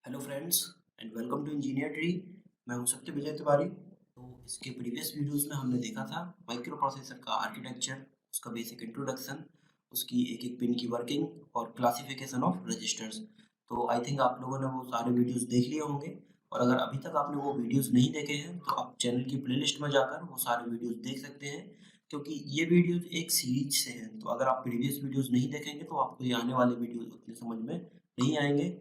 Hello friends and welcome to engineer tree. मैं हूं सत्य विजय तिवारी। तो इसके प्रीवियस वीडियोस में हमने देखा था माइक्रो प्रोसेसर का आर्किटेक्चर, उसका बेसिक इंट्रोडक्शन, उसकी एक एक पिन की वर्किंग और क्लासिफिकेशन ऑफ रजिस्टर्स। तो आई थिंक आप लोगों ने वो सारे वीडियोस देख लिए होंगे, और अगर अभी तक आपने वो वीडियोस नहीं देखे हैं तो आप चैनल की प्लेलिस्ट में जाकर वो सारे वीडियोस देख सकते हैं, क्योंकि ये वीडियोस एक सीरीज से हैं। तो अगर आप प्रीवियस वीडियोस नहीं देखेंगे तो आपको ये आने वाले वीडियोस उतने समझ में नहीं आएंगे।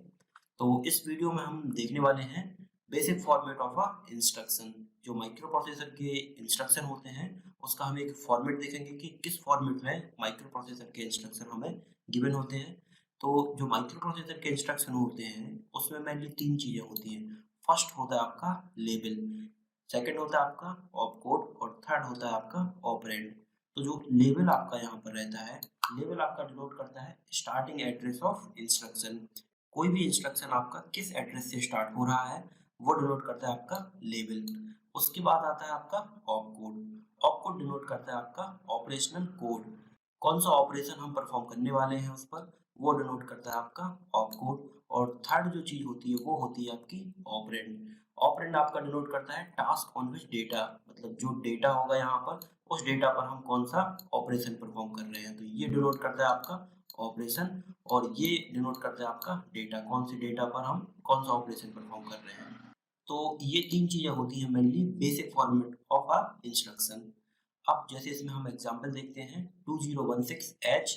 तो इस वीडियो में हम देखने वाले हैं basic format of a instruction. जो माइक्रो प्रोसेसर के इंस्ट्रक्शन होते हैं उसका हम एक फॉर्मेट देखेंगे कि किस फॉर्मेट में माइक्रो प्रोसेसर के इंस्ट्रक्शन हमें गिवन होते हैं। तो जो माइक्रो प्रोसेसर के इंस्ट्रक्शन होते हैं उसमें मेनली तीन चीजें होती हैं। फर्स्ट होता है आपका लेबल, सेकंड होता है आपका ऑपकोड, और थर्ड होता है आपका ऑपरेंड। तो जो लेबल आपका यहाँ पर रहता है, लेबल आपका डिनोट करता है स्टार्टिंग एड्रेस ऑफ इंस्ट्रक्शन। कोई भी इंस्ट्रक्शन आपका किस एड्रेस से स्टार्ट हो रहा है वो डिनोट करता है आपका लेबल। उसके बाद आता है आपका ऑपकोड। ऑपकोड डिनोट करता है आपका ऑपरेशनल कोड, कौन सा ऑपरेशन हम परफॉर्म करने वाले हैं उस पर, वो डिनोट करता है आपका ऑपकोड। और थर्ड जो चीज होती है वो होती है आपकी ऑपरेंड। ऑपरेंड आपका डिनोट करता है टास्क ऑन विच डेटा, मतलब जो डेटा होगा यहाँ पर उस डेटा पर हम कौन सा ऑपरेशन परफॉर्म कर रहे हैं। तो ये डिनोट करता है आपका ऑपरेशन, और ये डिनोट करता है आपका डेटा, कौन सी डेटा पर हम कौन सा ऑपरेशन परफॉर्म कर रहे हैं। तो ये तीन चीजें होती हैं mainly basic format of a instruction. अब जैसे इसमें हम एग्जांपल देखते हैं 2016H,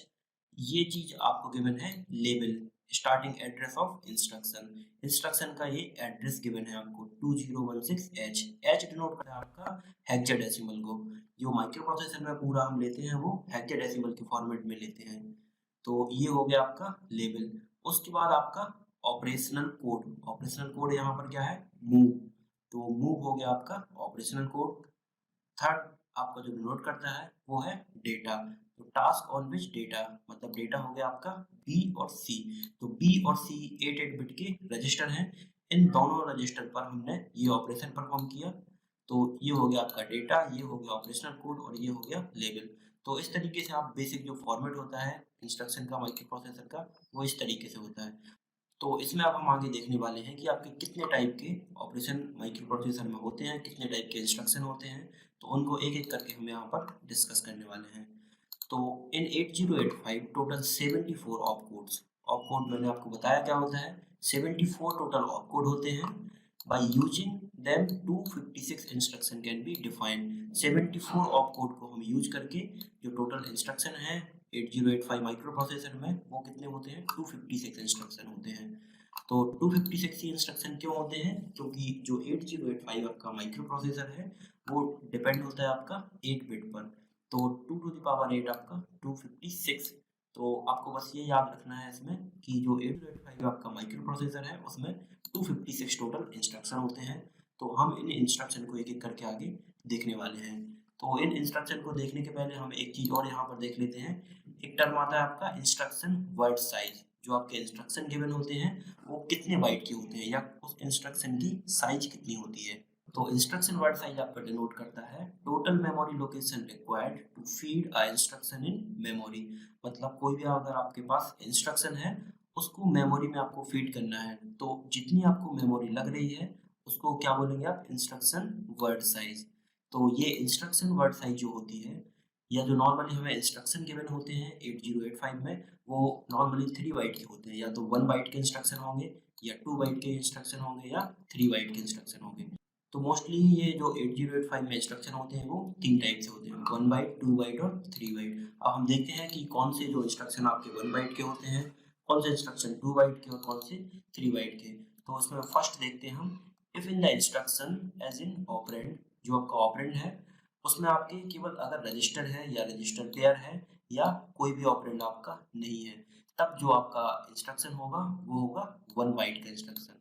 ये चीज आपको गिवन है label, starting address of instruction. Instruction का ये एड्रेस गिवन है आपको 2016H। H डिनोट करता है आपका हेक्साडेसिमल को। जो माइक्रो प्रोसेसर में पूरा हम लेते हैं वो हेक्साडेसिमल के फॉर्मेट में लेते हैं। तो ये हो गया आपका लेबल। उसके बाद आपका ऑपरेशनल कोड। ऑपरेशनल कोड यहाँ पर क्या है, मूव। तो मूव हो गया आपका ऑपरेशनल कोड। थर्ड आपका जो डिनोट करता है वो है डेटा। तो टास्क ऑन विच डेटा, मतलब डेटा हो गया आपका बी और सी। तो बी और सी 8 बिट के रजिस्टर हैं, इन दोनों रजिस्टर पर हमने ये ऑपरेशन परफॉर्म किया। तो ये हो गया आपका डेटा, ये हो गया ऑपरेशनल कोड, और ये हो गया लेबल। तो इस तरीके से आप बेसिक जो फॉर्मेट होता है इंस्ट्रक्शन का माइक्रो प्रोसेसर का वो इस तरीके से होता है। तो इसमें अब हम आगे देखने वाले हैं कि आपके कितने टाइप के ऑपरेशन माइक्रो प्रोसेसर में होते हैं, कितने टाइप के इंस्ट्रक्शन होते हैं। तो उनको एक एक करके हम यहाँ पर डिस्कस करने वाले हैं। तो इन 8085 टोटल 74 ऑपकोड्स। ऑपकोड मैंने आपको बताया क्या होता है, 74 टोटल ऑपकोड होते हैं। By using them 256 instruction can be defined. 74 opcode को हम यूज करके जो टोटल इंस्ट्रक्शन है 8085 माइक्रो प्रोसेसर में वो कितने होते हैं, 256 इंस्ट्रक्शन होते हैं। तो 256 ही इंस्ट्रक्शन क्यों होते हैं, क्योंकि जो 8085 आपका माइक्रो प्रोसेसर है वो डिपेंड होता है आपका 8 बिट पर। तो 2 टू द पावर 8 आपका 256। तो आपको बस ये याद रखना है इसमें कि जो 8085 आपका माइक्रो प्रोसेसर है उसमें 256 टोटल इंस्ट्रक्शन होते हैं। तो हम इन इंस्ट्रक्शन को एक एक करके आगे देखने वाले हैं। तो इन इंस्ट्रक्शन को देखने के पहले हम एक चीज और यहाँ पर देख लेते हैं। एक टर्म आता है आपका इंस्ट्रक्शन वर्ड साइज। जो आपके इंस्ट्रक्शन गिवन होते हैं वो कितने बाइट के होते हैं, या उस इंस्ट्रक्शन की साइज कितनी होती है। तो इंस्ट्रक्शन वर्ड साइज आपका डिनोट करता है total memory location required to feed a instruction in memory. मतलब कोई भी अगर आपके पास इंस्ट्रक्शन है उसको मेमोरी में आपको फीड करना है, तो जितनी आपको मेमोरी लग रही है उसको क्या बोलेंगे आप, इंस्ट्रक्शन वर्ड साइज। तो ये इंस्ट्रक्शन वर्ड साइज जो होती है, या जो नॉर्मली हमें इंस्ट्रक्शन गिवन होते हैं 8085 में, वो नॉर्मली 3 बाइट के होते हैं। या तो 1 बाइट के इंस्ट्रक्शन होंगे, या 2 बाइट के इंस्ट्रक्शन होंगे, या 3 बाइट के इंस्ट्रक्शन होंगे। तो मोस्टली ये जो 8085 में इंस्ट्रक्शन होते हैं वो 3 टाइप से होते हैं, 1 बाइट, 2 बाइट और 3 बाइट। अब हम देखते हैं कि कौन से जो इंस्ट्रक्शन आपके 1 बाइट के होते हैं, कौन से इंस्ट्रक्शन 2 बाइट के और कौन से 3 बाइट के। तो उसमें फर्स्ट देखते हैं हम, if in the instruction as in operand. जो आपका ऑपरेंड है उसमें आपके केवल अगर रजिस्टर है या रजिस्टर पेयर है, या कोई भी ऑपरेंड आपका नहीं है, तब जो आपका इंस्ट्रक्शन होगा वो होगा 1 बाइट का इंस्ट्रक्शन।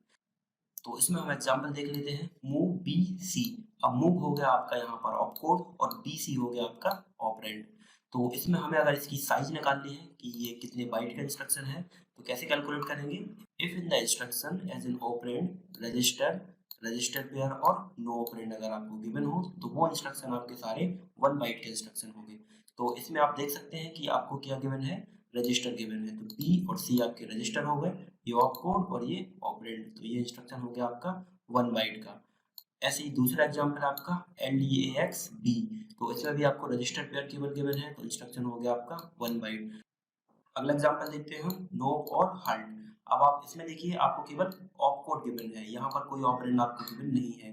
तो इसमें हम एग्जांपल देख लेते हैं, मूव बी सी। अब मूव हो गया आपका यहाँ पर ऑपकोड, और बी सी हो गया आपका ऑपरेंड। तो इसमें हमें अगर इसकी साइज निकालनी है कि ये कितने बाइट का इंस्ट्रक्शन है, तो कैसे कैलकुलेट करेंगे, if in the instruction as in operand register, register pair और नो ऑपरेंड अगर आपको गिवन हो तो वो इंस्ट्रक्शन आपके सारे 1 बाइट के इंस्ट्रक्शन होंगे। तो इसमें आप देख सकते हैं कि आपको क्या गिवन है, रजिस्टर गिवन है। तो बी और सी आपके रजिस्टर हो गए, ये ऑप कोड और ये ऑपरेंड, तो ये इंस्ट्रक्शन हो गया आपका 1 बाइट का। ऐसे ही दूसरा एग्जांपल आपका LDAX B, तो इसमें भी आपको रजिस्टर पेयर केवल गिवन है, तो इंस्ट्रक्शन हो गया आपका 1 बाइट। अगला एग्जांपल देखते हैं हम नो और हल्ट। अब आप इसमें देखिए आपको केवल ऑप कोड गिवन है, यहाँ पर कोई ऑपरेंड आपको गिवन नहीं है।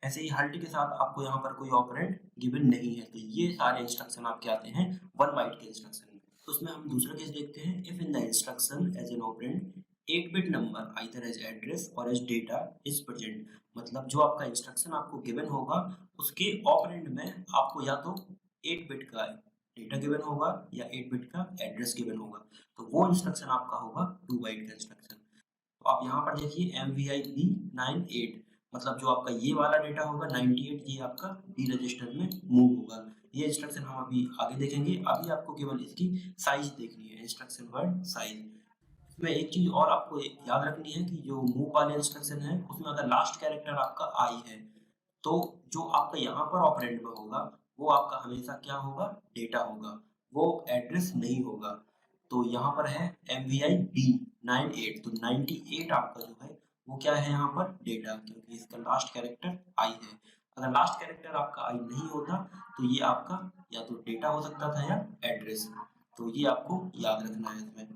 ऐसे ही हल्ट के साथ आपको यहाँ पर कोई ऑपरेंड गिवन नहीं है, तो ये सारे इंस्ट्रक्शन आपके आते हैं 1 बाइट के इंस्ट्रक्शन में। तो उसमें हम दूसरा केस देखते हैं, if in the instruction as an operand 8 bit number either as address और एज डेटा इज प्रेजेंट, मतलब जो आपका इंस्ट्रक्शन आपको गिवन होगा उसके ऑपरेंड में आपको या तो 8 बिट का डेटा गिवन होगा या 8 बिट का एड्रेस गिवन होगा, तो वो इंस्ट्रक्शन आपका होगा 2 बाइट का इंस्ट्रक्शन। तो आप यहाँ पर देखिए MVIB 98, मतलब जो आपका ये वाला डेटा होगा 98, ये आपका B रजिस्टर में मूव होगा। ये इंस्ट्रक्शन हम अभी आगे देखेंगे, अभी आपको केवल इसकी साइज देखनी है, इंस्ट्रक्शन वर्ड साइज। इसमें एक चीज और आपको याद रखनी है कि जो मूव वाले इंस्ट्रक्शन है उसमें अगर लास्ट कैरेक्टर आपका I है, तो जो आपका यहाँ पर ऑपरेंड में होगा वो आपका हमेशा क्या होगा, डेटा होगा, वो एड्रेस नहीं होगा। तो यहाँ पर है MVIB 98, तो 98 आपका जो है वो क्या है यहाँ पर डेटा, क्योंकि इसका लास्ट कैरेक्टर I है। अगर लास्ट कैरेक्टर आपका I नहीं होता तो ये आपका या तो डेटा हो सकता था या एड्रेस, तो ये आपको याद रखना है इसमें।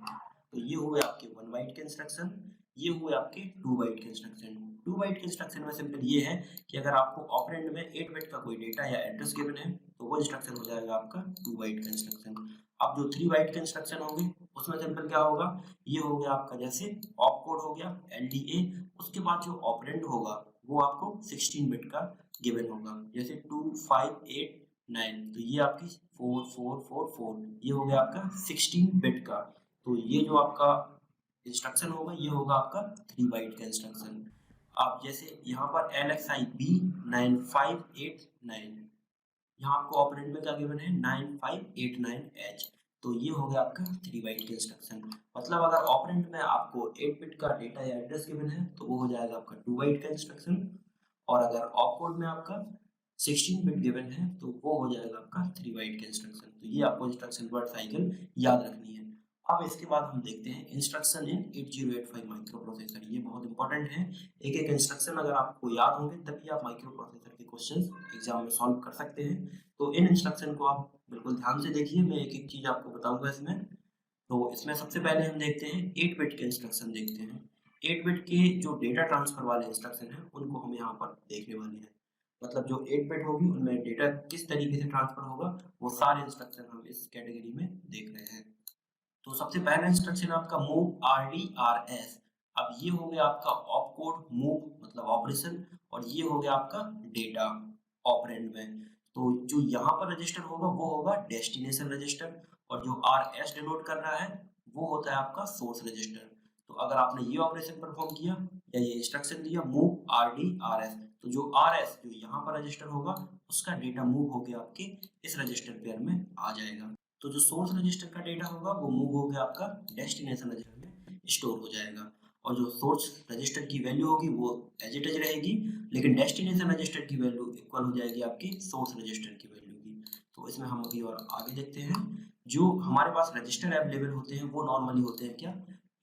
तो ये हुए आपके 1 बाइट के इंस्ट्रक्शन, ये हुए आपके 2 बाइट के इंस्ट्रक्शन। 2 बाइट के इंस्ट्रक्शन में सिंपल ये है कि अगर आपको ऑपरेंड में 8 बिट का कोई डेटा या एड्रेस गिवन है तो वो इंस्ट्रक्शन हो जाएगा आपका 2 बाइट का इंस्ट्रक्शन। अब जो 3 बाइट के इंस्ट्रक्शन होंगे उसमें सिंपल क्या होगा, ये हो गया आपका जैसे ऑप कोड हो गया LDA, उसके बाद जो ऑपरेंड होगा वो आपको 16 बिट का गिवन होगा, जैसे 2 5 8 9, तो ये आपकी 4 4 4 4, ये हो गया आपका 16 बिट का। तो ये जो आपका इंस्ट्रक्शन होगा ये होगा आपका 3 बाइट का इंस्ट्रक्शन। आप जैसे यहाँ पर LXIB 9589, यहाँ आपको ऑपरेंड में क्या गिवन है 9589H, तो ये हो गया आपका 3 बाइट का इंस्ट्रक्शन। मतलब अगर ऑपरेंड में आपको 8 बिट का डेटा या एड्रेस गिवन है तो वो हो जाएगा आपका 2 बाइट का इंस्ट्रक्शन, और अगर ऑपकोड में आपका 16 बिट गिवन है तो वो हो जाएगा आपका 3 बाइट का इंस्ट्रक्शन। तो ये आपको इंस्ट्रक्शन वर्ड साइकिल याद रखनी है। अब इसके बाद हम देखते हैं इंस्ट्रक्शन इन 8085 माइक्रो प्रोसेसर, ये बहुत इंपॉर्टेंट है। एक एक इंस्ट्रक्शन अगर आपको याद होंगे तभी आप माइक्रो प्रोसेसर के क्वेश्चंस एग्जाम में सॉल्व कर सकते हैं। तो इन इंस्ट्रक्शन को आप बिल्कुल ध्यान से देखिए, मैं एक एक चीज आपको बताऊंगा इसमें। तो इसमें सबसे पहले हम देखते हैं 8 बिट के इंस्ट्रक्शन देखते हैं। 8 बिट के जो डेटा ट्रांसफर वाले इंस्ट्रक्शन हैं उनको हम यहाँ पर देखने वाले हैं, मतलब जो 8 बिट होगी उनमें डेटा किस तरीके से ट्रांसफर होगा वो सारे इंस्ट्रक्शन हम इस कैटेगरी में देख रहे हैं। तो सबसे पहला इंस्ट्रक्शन आपका मूव RDRS। अब ये हो गया आपका ऑप कोड मूव मतलब ऑपरेशन, और ये हो गया आपका डेटा ऑपरेंड में। तो जो यहाँ पर रजिस्टर होगा वो होगा डेस्टिनेशन रजिस्टर, और जो RS डिनोट कर रहा है वो होता है आपका सोर्स रजिस्टर। तो अगर आपने ये ऑपरेशन परफॉर्म किया या ये इंस्ट्रक्शन दिया मूव RDRS, तो जो RS जो यहाँ पर रजिस्टर होगा उसका डेटा मूव होकर आपके इस रजिस्टर पेयर में आ जाएगा। तो जो सोर्स रजिस्टर का डेटा होगा वो मूव होकर आपका डेस्टिनेशन रजिस्टर में स्टोर हो जाएगा, और जो सोर्स रजिस्टर की वैल्यू होगी वो एज इट इज रहेगी, लेकिन डेस्टिनेशन रजिस्टर की वैल्यू इक्वल हो जाएगी आपकी सोर्स रजिस्टर की वैल्यू की। तो इसमें हम अभी और आगे देखते हैं। जो हमारे पास रजिस्टर अवेलेबल होते हैं वो नॉर्मली होते हैं क्या,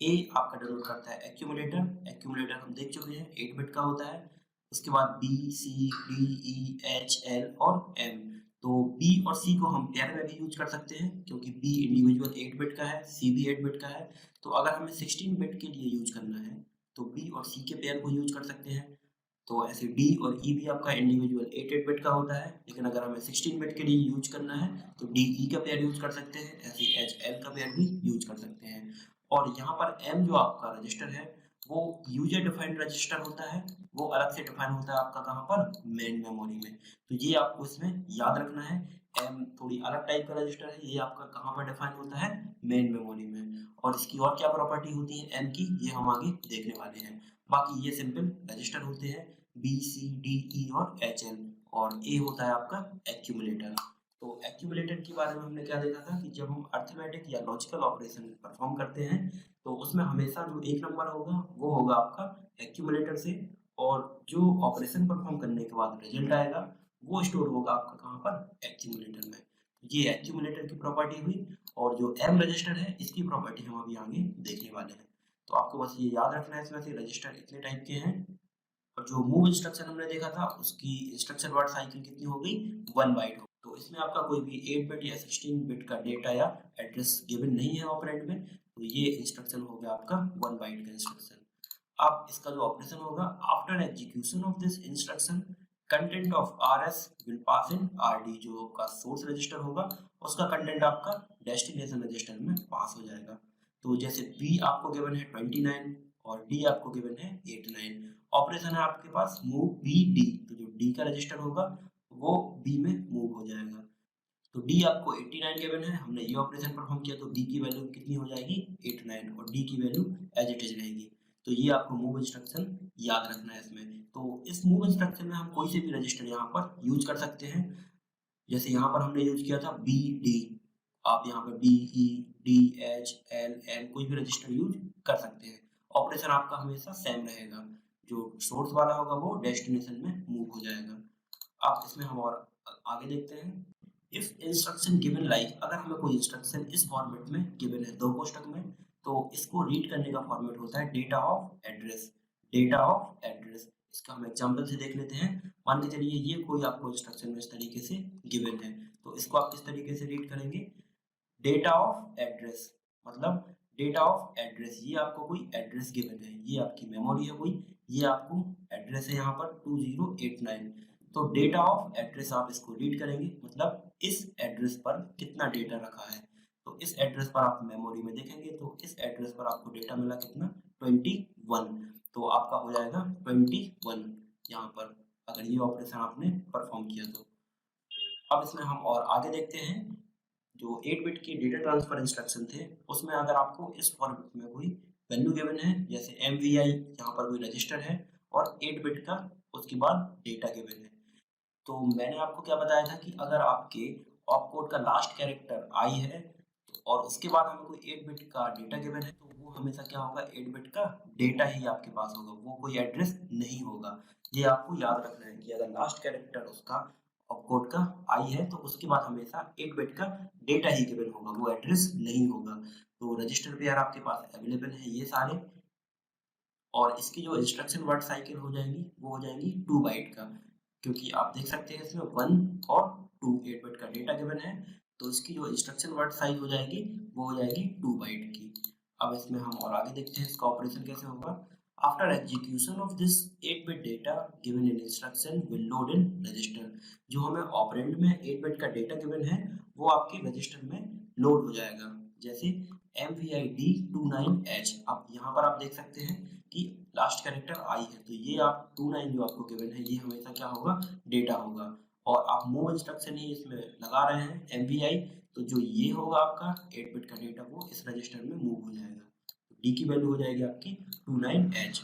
ए आपका डिनोट करता है एक्यूमुलेटर, एक्यूमुलेटर हम देख चुके हैं 8 बिट का होता है। उसके बाद B C D E H L और M, तो B और C को हम पेयर में भी यूज कर सकते हैं क्योंकि B इंडिविजुअल 8 बिट का है, C भी 8 बिट का है। तो अगर हमें 16 बिट के लिए यूज करना है तो B और C के पेयर को यूज कर सकते हैं। तो ऐसे D और E भी आपका इंडिविजुअल 8 बिट का होता है, लेकिन अगर हमें 16 बिट के लिए यूज करना है तो D E का पेयर यूज कर सकते हैं, ऐसे H L का पेयर भी यूज कर सकते हैं। और यहाँ पर M जो आपका रजिस्टर है वो यूजर डिफाइंड रजिस्टर होता है, वो अलग से डिफाइन होता है आपका कहाँ पर, मेन मेमोरी में। तो ये आपको इसमें याद रखना है। M थोड़ी अलग टाइप का रजिस्टर है, ये आपका कहाँ पर डिफाइन होता है, मेन मेमोरी में। और इसकी और क्या प्रॉपर्टी होती है M की, ये हम आगे देखने वाले हैं। बाकी ये सिंपल रजिस्टर होते हैं B C D E और H L, और A होता है आपका एक्यूमुलेटर। तो एक्यूमुलेटर के बारे में हमने क्या देखा था कि जब हम अर्थमेटिक या लॉजिकल ऑपरेशन परफॉर्म करते हैं तो उसमें हमेशा जो एक नंबर होगा वो होगा आपका एक्यूमुलेटर से, और जो ऑपरेशन परफॉर्म करने के बाद रिजल्ट आएगा वो स्टोर होगा आपका कहाँ पर, एक्यूमुलेटर में। ये एक्यूमुलेटर की प्रॉपर्टी हुई, और जो M रजिस्टर है इसकी प्रॉपर्टी हम अभी आगे देखने वाले हैं। तो आपको बस ये याद रखना है, इसमें से रजिस्टर इतने टाइप के हैं। और जो मूव इंस्ट्रक्शन हमने देखा था उसकी इंस्ट्रक्शन वर्ड साइकिल कितनी हो गई, 1 बाइट हो। तो इसमें आपका कोई भी 8 बिट या 16 बिट का डेटा या एड्रेस गिवन नहीं है ऑपरेंड में, तो ये इंस्ट्रक्शन हो गया आपका 1 बाइट का इंस्ट्रक्शन। अब इसका जो ऑपरेशन होगा, after execution of this instruction content of RS will pass in RD, जो आपका सोर्स रजिस्टर होगा उसका कंटेंट आपका डेस्टिनेशन रजिस्टर में पास हो जाएगा। तो जैसे B आपको गिवन है 29 और D आपको गिवन है 89, ऑपरेशन है आपके पास मूव B D, तो जो D का रजिस्टर होगा वो B में मूव हो जाएगा। तो D आपको 89 गिवन है, हमने ये ऑपरेशन परफॉर्म किया तो D की वैल्यू कितनी हो जाएगी, 89, और D की वैल्यू एज इट इज रहेगी। तो ये आपको मूव इंस्ट्रक्शन याद रखना है इसमें। तो इस मूव इंस्ट्रक्शन में हम कोई से भी रजिस्टर यहाँ पर यूज कर सकते हैं। जैसे यहाँ पर हमने यूज किया था B D, आप यहाँ पर B E D H L L कोई भी रजिस्टर यूज कर सकते हैं। ऑपरेशन आपका हमेशा सेम रहेगा, जो सोर्स वाला होगा वो डेस्टिनेशन में मूव हो जाएगा। अब इसमें हम और आगे देखते हैं। इफ इंस्ट्रक्शन गिवन लाइक, अगर हमें कोई इंस्ट्रक्शन इस फॉर्मेट में गिवन है 2 कोष्ठक में, तो इसको रीड करने का फॉर्मेट होता है data of address. Data of address, इसका हम एग्जांपल से देख लेते हैं। मान के चलिए ये कोई आपको इंस्ट्रक्शन में इस तरीके से गिवन है, तो इसको आप किस तरीके से रीड करेंगे, डेटा ऑफ एड्रेस, मतलब डेटा ऑफ एड्रेस, ये आपको कोई एड्रेस गिवन है, ये आपकी मेमोरी है कोई, ये आपको एड्रेस है यहाँ पर 2089, तो डेटा ऑफ एड्रेस आप इसको रीड करेंगे, मतलब इस एड्रेस पर कितना डेटा रखा है। तो इस एड्रेस पर आप मेमोरी में देखेंगे तो इस एड्रेस पर आपको डेटा मिला कितना, 21, तो आपका हो जाएगा 21 यहाँ पर, अगर ये ऑपरेशन आपने परफॉर्म किया तो। अब इसमें हम और आगे देखते हैं। जो 8 बिट की डेटा ट्रांसफर इंस्ट्रक्शन थे उसमें अगर आपको इस फॉर्मेट में कोई वैल्यू गिवन है, जैसे MVI, यहाँ पर कोई रजिस्टर है और 8 बिट का उसके बाद डेटा गिवन है, तो मैंने आपको क्या बताया था कि अगर आपके ऑपकोड का लास्ट कैरेक्टर आई है तो और उसके बाद हमें कोई 8 बिट का डेटा गिवन है, तो वो हमेशा क्या होगा, 8 बिट का डेटा ही आपके पास होगा, वो कोई एड्रेस नहीं होगा। ये आपको याद रखना है कि अगर लास्ट कैरेक्टर उसका ऑपकोड का आई है तो उसके बाद हमेशा 8 बिट का डेटा ही गिवन होगा, वो एड्रेस नहीं होगा। तो रजिस्टर पेयर आपके पास अवेलेबल है ये सारे, और इसकी जो इंस्ट्रक्शन वर्ड साइकिल हो जाएगी वो हो जाएगी 2 बाइट का, क्योंकि आप देख सकते हैं इसमें 1 और 2 8 बिट का डेटा गिवन है, तो इसकी जो इंस्ट्रक्शन वर्ड साइज हो जाएगी वो हो जाएगी 2 बाइट की। अब इसमें हम और आगे देखते हैं इसका ऑपरेशन कैसे होगा। After execution of this 8 bit data given in instruction will load in register, जो हमें ऑपरेंड में 8 बिट का डेटा गिवन है वो आपके रजिस्टर में लोड हो जाएगा। जैसे MVID29H, अब यहाँ पर आप देख सकते हैं कि लास्ट कैरेक्टर आई है, तो ये आप 29 जो आपको गिवन है ये हमेशा क्या होगा, डेटा होगा, और आप मूव इंस्ट्रक्शन ही इसमें लगा रहे हैं MVI, तो जो ये होगा आपका 8 बिट का डेटा वो इस रजिस्टर में मूव हो जाएगा, तो D की वैल्यू हो जाएगी आपकी 29H।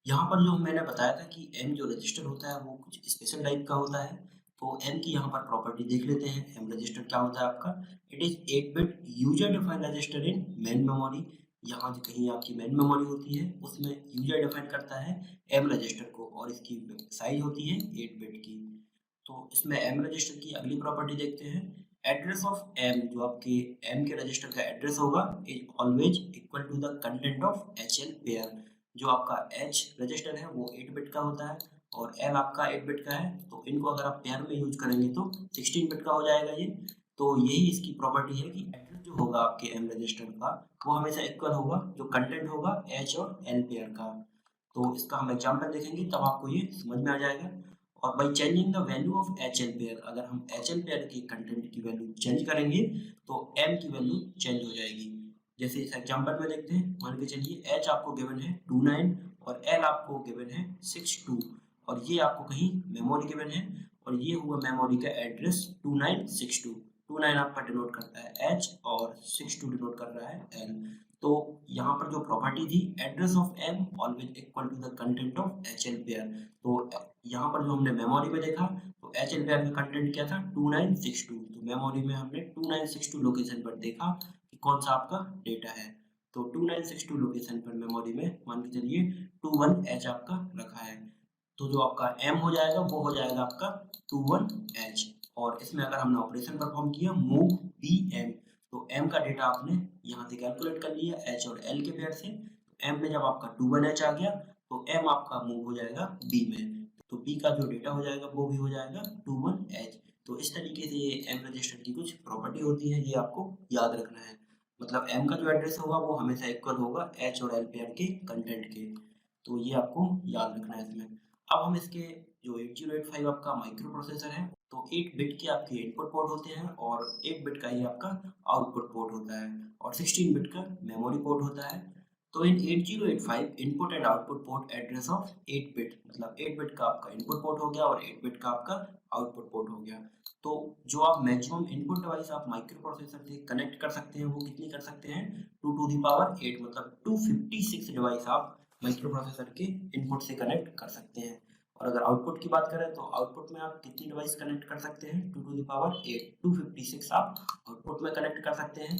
यहाँ पर जो मैंने बताया था कि M जो रजिस्टर होता है वो कुछ स्पेशल टाइप का होता है, तो M की यहाँ पर प्रॉपर्टी देख लेते हैं। M रजिस्टर क्या होता है आपका, it is 8 bit user defined register in main memory, यहाँ जो कहीं आपकी मेन मेमोरी होती है उसमें यूजर डिफाइन करता है M रजिस्टर को, और इसकी साइज होती है 8 बिट की। तो इसमें M रजिस्टर की अगली प्रॉपर्टी देखते हैं। एड्रेस ऑफ M, जो आपके M के रजिस्टर का एड्रेस होगा, is always equal to the content of HL pair, जो आपका H रजिस्टर है वो 8 बिट का होता है और L आपका 8 बिट का है, तो इनको अगर आप पेयर में यूज करेंगे तो 16 बिट का हो जाएगा ये। तो यही इसकी प्रॉपर्टी है कि एड्रेस जो होगा आपके M रजिस्टर का वो हमेशा इक्वल होगा जो कंटेंट होगा H और L पेयर का। तो इसका हम एग्जांपल देखेंगे तब आपको ये समझ में आ जाएगा। और by changing the value of HL pair, अगर हम HL पेयर की कंटेंट की वैल्यू चेंज करेंगे तो M की वैल्यू चेंज हो जाएगी। जैसे इस एग्जांपल में देखते हैं, मान के चलिए H आपको गिवन है 29 और L आपको गिवन है 62, और ये आपको कहीं मेमोरी गिवन है, और ये हुआ मेमोरी का एड्रेस 2962। 29 आपका डिनोट करता है H और 62 डिनोट कर रहा है L। तो यहाँ पर जो प्रॉपर्टी थी address of M always equal to the content of HL pair, तो यहाँ पर जो हमने मेमोरी में देखा तो HL पेयर का कंटेंट क्या था 2962, तो मेमोरी में हमने 2962 लोकेशन पर देखा कि कौन सा आपका डेटा है, तो 2962 लोकेशन पर मेमोरी में मान के चलिए 21H आपका रखा है, तो जो आपका M हो जाएगा वो हो जाएगा आपका 21H। और इसमें अगर हमने ऑपरेशन परफॉर्म किया मूव BM, तो m का डेटा आपने यहाँ से कैलकुलेट कर लिया h और l के पेयर से। m में जब आपका 21h आ गया तो m आपका मूव हो जाएगा b में, तो b का जो डेटा हो जाएगा वो भी हो जाएगा 21h। तो इस तरीके से ये m रजिस्टर की कुछ प्रॉपर्टी होती है, ये आपको याद रखना है। मतलब m का जो एड्रेस होगा वो हमेशा इक्वल होगा h और l पेयर के कंटेंट के, तो ये आपको याद रखना है इसमें। अब हम इसके जो 8085 आपका माइक्रो प्रोसेसर है, तो 8 बिट के आपके इनपुट पोर्ट होते हैं और 8 बिट का ही आपका आउटपुट पोर्ट होता है और 16 बिट का मेमोरी पोर्ट होता है। तो इन 8085 input and output port address of 8 bit, मतलब 8 बिट का आपका इनपुट पोर्ट हो गया और 8 बिट का आपका आउटपुट पोर्ट हो गया। तो जो आप मैक्सिमम इनपुट डिवाइस आप माइक्रो प्रोसेसर से कनेक्ट कर सकते हैं वो कितनी कर सकते हैं, 2 टू द पावर 8, मतलब 256 डिवाइस आप माइक्रो प्रोसेसर के इनपुट से कनेक्ट कर सकते हैं। और अगर आउटपुट की बात करें तो आउटपुट में आप कितनी डिवाइस कनेक्ट कर सकते हैं, 2 टू द पावर 8, 256 आप आउटपुट में कनेक्ट कर सकते हैं।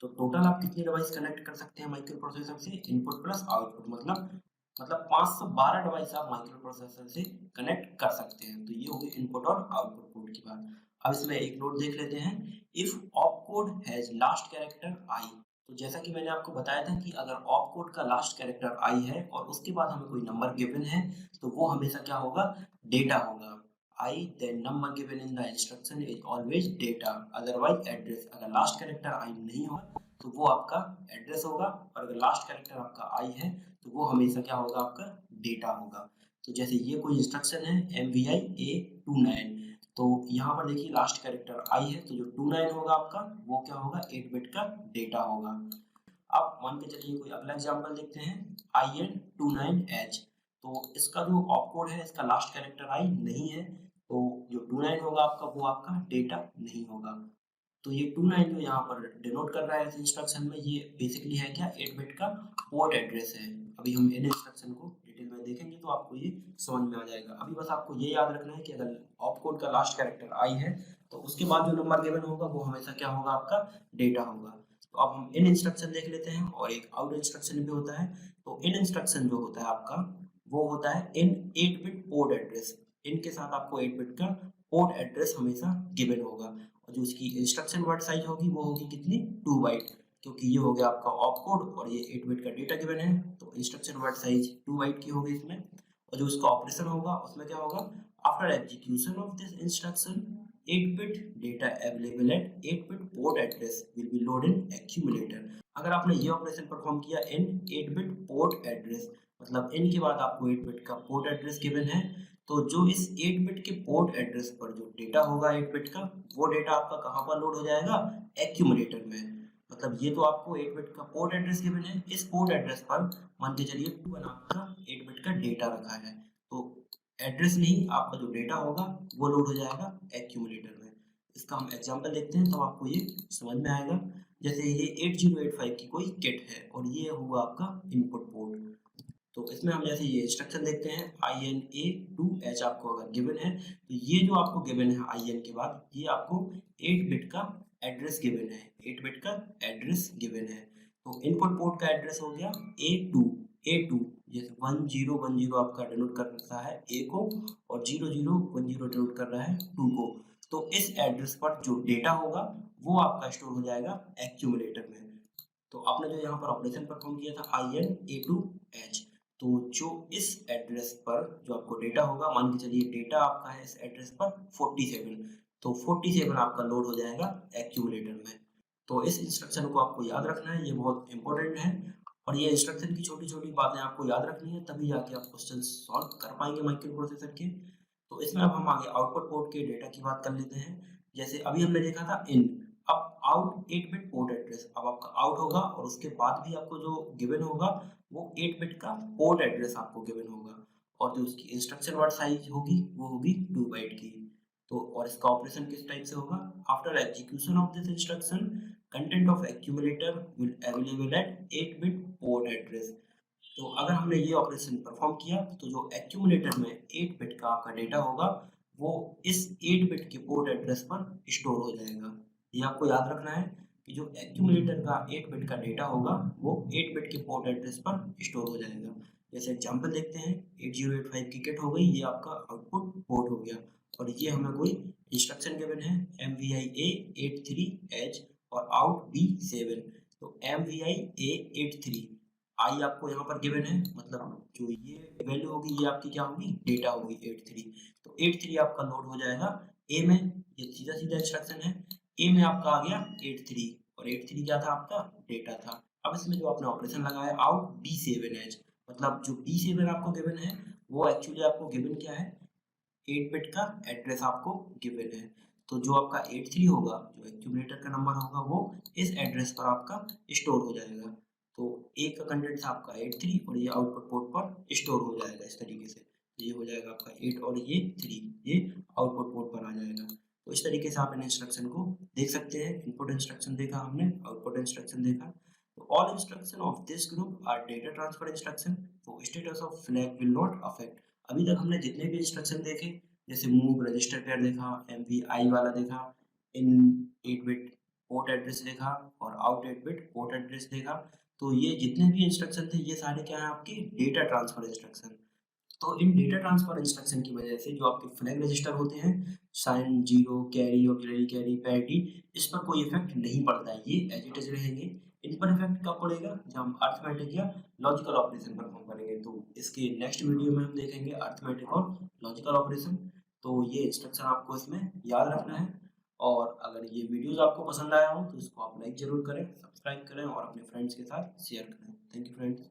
तो टोटल आप कितनी डिवाइस कनेक्ट कर सकते हैं माइक्रो प्रोसेसर से, इनपुट प्लस आउटपुट, मतलब 512 डिवाइस आप माइक्रो प्रोसेसर से कनेक्ट कर सकते हैं। तो ये होगी इनपुट और आउटपुट पोर्ट की बात। अब इसमें एक नोट देख लेते हैं, if opcode has last character आई। तो जैसा कि मैंने आपको बताया था कि अगर ऑपकोड का लास्ट कैरेक्टर आई है और उसके बाद हमें कोई नंबर गिवन है तो वो हमेशा क्या होगा, डेटा होगा। I then number given in the instruction is always data, otherwise address. अगर लास्ट कैरेक्टर आई नहीं होगा तो वो आपका एड्रेस होगा, और अगर लास्ट कैरेक्टर आपका आई है तो वो हमेशा क्या होगा, आपका डेटा होगा। तो जैसे ये कोई इंस्ट्रक्शन है MVI A29, तो यहाँ पर देखिए लास्ट कैरेक्टर आई है तो जो 29 होगा आपका वो क्या होगा, 8 बिट का डेटा होगा। अब मान के चलिए कोई अगला एग्जांपल देखते हैं, IN29H। तो इसका जो ऑपकोड है इसका लास्ट कैरेक्टर आई नहीं है, तो जो 29 होगा आपका वो आपका डेटा नहीं होगा। तो ये 29 जो यहाँ पर डिनोट कर रहा है इस इंस्ट्रक्शन में, ये बेसिकली है क्या, 8 बिट का पोर्ट एड्रेस है। अभी हम इन इंस्ट्रक्शन को डिटेल में देखेंगे तो आपको ये समझ में आ जाएगा। अभी बस आपको ये याद रखना है कि अगर ऑपकोड का लास्ट कैरेक्टर आई है तो उसके बाद जो नंबर गिवन होगा वो हमेशा क्या होगा, आपका डेटा होगा। तो अब हम इन इंस्ट्रक्शन देख लेते हैं और एक आउट इंस्ट्रक्शन भी होता है। तो इन इंस्ट्रक्शन जो होता है आपका वो होता है इन 8 बिट पोर्ट एड्रेस। इनके साथ आपको 8 बिट का पोर्ट एड्रेस हमेशा गिवन होगा, और जो इसकी इंस्ट्रक्शन वर्ड साइज होगी वो होगी कितनी, 2 बाइट, क्योंकि ये हो गया आपका ऑपकोड और ये 8 बिट का डेटा गिवन है, तो इंस्ट्रक्शन वर्ड साइज 2 बाइट की होगी इसमें। और जो इसका ऑपरेशन होगा उसमें क्या होगा, after execution of this instruction 8 bit data available at 8 bit port address will be load in accumulator. अगर आपने ये ऑपरेशन परफॉर्म किया इन 8 बिट पोर्ट एड्रेस, मतलब इन के बाद आपको 8 बिट का पोर्ट एड्रेस गिवन है, तो जो इस 8 बिट के पोर्ट एड्रेस पर जो डेटा होगा 8 बिट का, वो डेटा आपका कहाँ पर लोड हो जाएगा, एक्यूमुलेटर में। मतलब ये तो आपको 8 बिट का पोर्ट एड्रेस गिवन है, इस पोर्ट एड्रेस पर मान के चलिए 2 आपका 8 बिट का डेटा रखा है, तो एड्रेस नहीं आपका जो डेटा होगा वो लोड हो जाएगा एक्यूमुलेटर में। इसका हम एग्जांपल देखते हैं तो आपको ये समझ में आएगा। जैसे ये 8085 की कोई किट है और ये हुआ आपका इनपुट पोर्ट, तो इसमें हम जैसे ये इंस्ट्रक्शन देखते हैं INA2H आपको अगर गिवन है, तो ये जो आपको गिवन है IN के बाद ये आपको 8 बिट का एड्रेस गिवन है, 8 बिट का एड्रेस गिवन है। तो इनपुट पोर्ट का एड्रेस हो गया A2 जैसे 1010 आपका डिनोट कर रहा है A को और 0010 डिनोट कर रहा है 2 को। तो इस एड्रेस पर जो डेटा होगा वो आपका स्टोर हो जाएगा एक्यूमुलेटर में। तो आपने जो यहाँ पर ऑपरेशन परफॉर्म किया था INA2H, तो जो इस एड्रेस पर जो आपको डेटा होगा, मान के चलिए डेटा आपका है इस एड्रेस पर 47, तो 47 आपका लोड हो जाएगा एक्यूमुलेटर में। तो इस इंस्ट्रक्शन को आपको याद रखना है, ये बहुत इंपॉर्टेंट है, और ये इंस्ट्रक्शन की छोटी छोटी बातें आपको याद रखनी है, तभी जाके आप क्वेश्चन सॉल्व कर पाएंगे माइक्रो प्रोसेसर के। तो इसमें अब हम आगे आउटपुट पोर्ट के डेटा की बात कर लेते हैं। जैसे अभी हमने देखा था इन, अब आउट 8 बिट पोर्ट एड्रेस, अब आपका आउट होगा और उसके बाद भी आपको जो गिवन होगा वो 8 बिट का पोर्ट एड्रेस आपको गिवन होगा, और जो उसकी इंस्ट्रक्शन वर्ड साइज होगी वो होगी 2 बाइट की। तो और इसका ऑपरेशन किस टाइप से होगा, after execution of this instruction content of accumulator will available at 8 bit port address. तो अगर हमने ये ऑपरेशन परफॉर्म किया तो जो एक्यूमुलेटर में 8 बिट का आपका डेटा होगा वो इस 8 बिट के पोर्ट एड्रेस पर स्टोर हो जाएगा। ये आपको याद रखना है कि जो एक्यूमुलेटर का 8 बिट का डेटा होगा वो 8 बिट के पोर्ट एड्रेस पर स्टोर हो जाएगा। जैसे एग्जांपल देखते हैं, 8085 की किट हो गई, ये आपका आउटपुट पोर्ट हो गया, और ये हमें कोई इंस्ट्रक्शन गिवन है MVI A83H, और आउट B7। तो MVI A83 आई आपको यहाँ पर गिवन है, मतलब जो ये वैल्यू होगी ये आपकी क्या होगी, डेटा होगी 83। तो 83 आपका लोड हो जाएगा ए में, ये सीधा सीधा इंस्ट्रक्शन है। ए में आपका आ गया 83 और 83 क्या था आपका, डेटा था। अब इसमें जो आपने ऑपरेशन लगाया आउट B7H, मतलब जो B7 आपको गिवन है वो एक्चुअली आपको गिवन क्या है, 8 बिट का एड्रेस आपको गिवन है। तो जो आपका 83 होगा, जो एक्यूमुलेटर का नंबर होगा, वो इस एड्रेस पर आपका स्टोर हो जाएगा। तो ए का कंटेंट था आपका 83 और ये आउटपुट पोर्ट पर स्टोर हो जाएगा इस तरीके से। तो ये हो जाएगा आपका 8 और ये 3, ये आउटपुट पोर्ट पर आ जाएगा। तो इस तरीके से आप इन इंस्ट्रक्शन को देख सकते हैं। इनपुट इंस्ट्रक्शन देखा हमने, आउटपुट इंस्ट्रक्शन देखा। तो all instruction of this group are data transfer instruction, तो status of flag will not affect. अभी तक हमने जितने भी इंस्ट्रक्शन देखे, जैसे मूव रजिस्टर पेयर देखा, MVI वाला देखा, इन 8 बिट पोर्ट एड्रेस देखा और आउट 8 बिट पोर्ट एड्रेस देखा। तो ये जितने भी इंस्ट्रक्शन थे ये सारे क्या है आपके डेटा ट्रांसफर इंस्ट्रक्शन। तो इन डेटा ट्रांसफर इंस्ट्रक्शन की वजह से जो आपके फ्लैग रजिस्टर होते हैं, sign, zero, carry, auxiliary carry, parity, इस पर कोई इफेक्ट नहीं पड़ता है, ये एज इट इज रहेंगे। इन पर इफेक्ट कब पड़ेगा, जब हम अर्थमेटिक या लॉजिकल ऑपरेशन परफॉर्म करेंगे। तो इसके नेक्स्ट वीडियो में हम देखेंगे अर्थमेटिक और लॉजिकल ऑपरेशन। तो ये इंस्ट्रक्शन आपको इसमें याद रखना है। और अगर ये वीडियोस आपको पसंद आया हो तो इसको आप लाइक जरूर करें, सब्सक्राइब करें और अपने फ्रेंड्स के साथ शेयर करें। Thank you friends.